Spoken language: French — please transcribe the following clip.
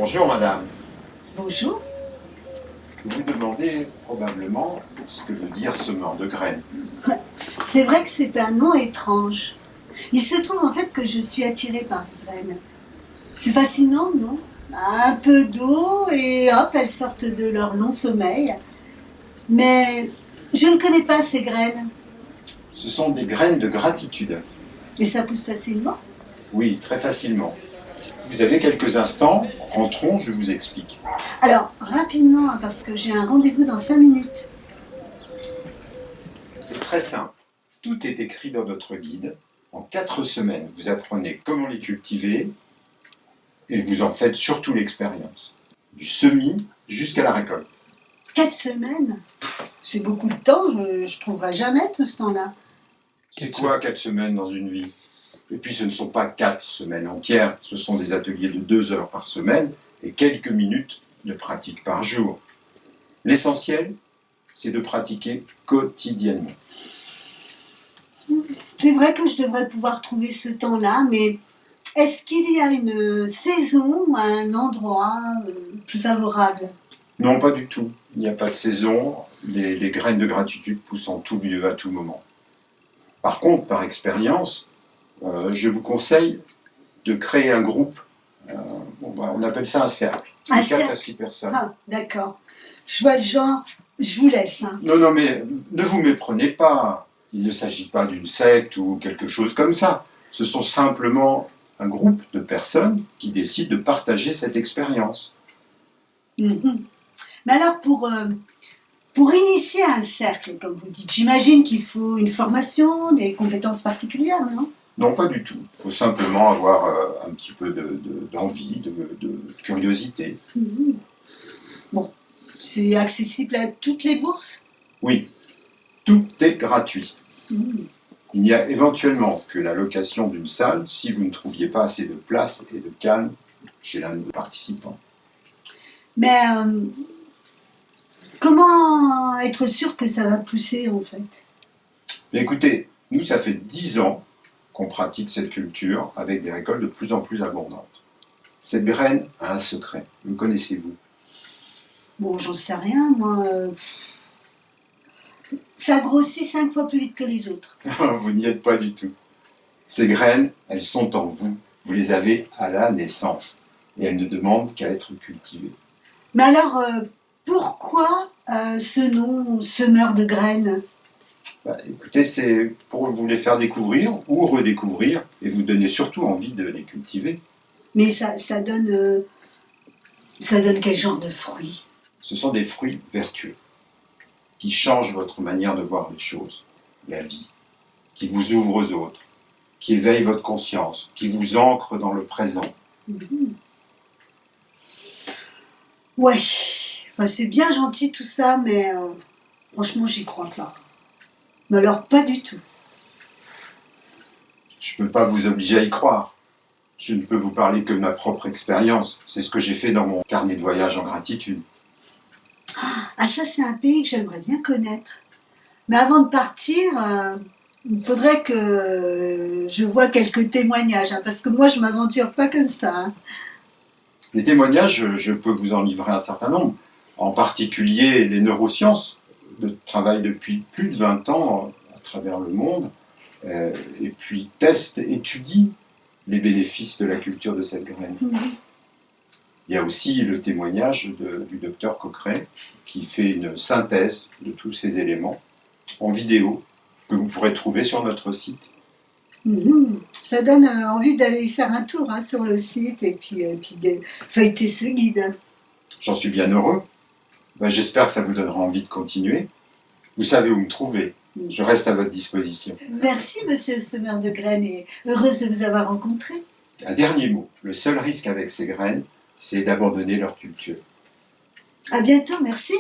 Bonjour madame. Bonjour. Vous vous demandez probablement ce que veut dire semeur de graines. C'est vrai que c'est un nom étrange. Il se trouve en fait que je suis attirée par les graines. C'est fascinant, non? Un peu d'eau et hop, elles sortent de leur long sommeil. Mais je ne connais pas ces graines. Ce sont des graines de gratitude. Et ça pousse facilement? Oui, très facilement. Vous avez quelques instants, rentrons, je vous explique. Alors, rapidement, hein, parce que j'ai un rendez-vous dans 5 minutes. C'est très simple. Tout est écrit dans notre guide. En 4 semaines, vous apprenez comment les cultiver et vous en faites surtout l'expérience. Du semis jusqu'à la récolte. 4 semaines? C'est beaucoup de temps, je ne trouverai jamais tout ce temps-là. C'est quoi 4 semaines dans une vie? Et puis ce ne sont pas 4 semaines entières, ce sont des ateliers de 2 heures par semaine et quelques minutes de pratique par jour. L'essentiel, c'est de pratiquer quotidiennement. C'est vrai que je devrais pouvoir trouver ce temps-là, mais est-ce qu'il y a une saison ou un endroit plus favorable? Non, pas du tout. Il n'y a pas de saison. Les graines de gratitude poussent en tout lieu, à tout moment. Par contre, par expérience, je vous conseille de créer un groupe. On appelle ça un cercle. Un 4 cercle. à 6 personnes. Ah, d'accord. Je vois le genre, je vous laisse. Hein. Non, mais ne vous méprenez pas. Il ne s'agit pas d'une secte ou quelque chose comme ça. Ce sont simplement un groupe de personnes qui décident de partager cette expérience. Mhm. Mais alors, pour initier un cercle, comme vous dites, j'imagine qu'il faut une formation, des compétences particulières, non? Non, pas du tout. Il faut simplement avoir un petit peu d'envie, de curiosité. Mhm. Bon, c'est accessible à toutes les bourses? Oui, tout est gratuit. Mhm. Il n'y a éventuellement que la location d'une salle si vous ne trouviez pas assez de place et de calme chez l'un des participants. Mais comment être sûr que ça va pousser, en fait? Mais écoutez, nous, ça fait 10 ans qu'on pratique cette culture avec des récoltes de plus en plus abondantes. Cette graine a un secret. Le connaissez-vous? Bon, j'en sais rien, moi. Ça grossit 5 fois plus vite que les autres. Vous n'y êtes pas du tout. Ces graines, elles sont en vous. Vous les avez à la naissance. Et elles ne demandent qu'à être cultivées. Mais alors, pourquoi ce nom, semeur de graines? Écoutez, c'est pour vous les faire découvrir ou redécouvrir et vous donner surtout envie de les cultiver. Mais ça donne quel genre de fruits? Ce sont des fruits vertueux qui changent votre manière de voir les choses, la vie, qui vous ouvrent aux autres, qui éveillent votre conscience, qui vous ancrent dans le présent. Mhm. Ouais, enfin, c'est bien gentil tout ça, mais franchement, j'y crois pas. Mais alors, pas du tout. Je ne peux pas vous obliger à y croire. Je ne peux vous parler que de ma propre expérience. C'est ce que j'ai fait dans mon carnet de voyage en gratitude. Ah, ça, c'est un pays que j'aimerais bien connaître. Mais avant de partir, il faudrait que je voie quelques témoignages, hein, parce que moi, je ne m'aventure pas comme ça. Hein. Les témoignages, je peux vous en livrer un certain nombre. En particulier, les neurosciences travaillent depuis plus de 20 ans à travers le monde et puis testent, étudient les bénéfices de la culture de cette graine. Il y a aussi le témoignage du docteur Coqueret qui fait une synthèse de tous ces éléments en vidéo que vous pourrez trouver sur notre site. Ça donne envie d'aller y faire un tour hein, sur le site et puis de feuilleter ce guide. J'en suis bien heureux. J'espère que ça vous donnera envie de continuer. Vous savez où me trouver. Je reste à votre disposition. Merci, monsieur le semeur de graines, et heureuse de vous avoir rencontré. Un dernier mot. Le seul risque avec ces graines, c'est d'abandonner leur culture. À bientôt, merci.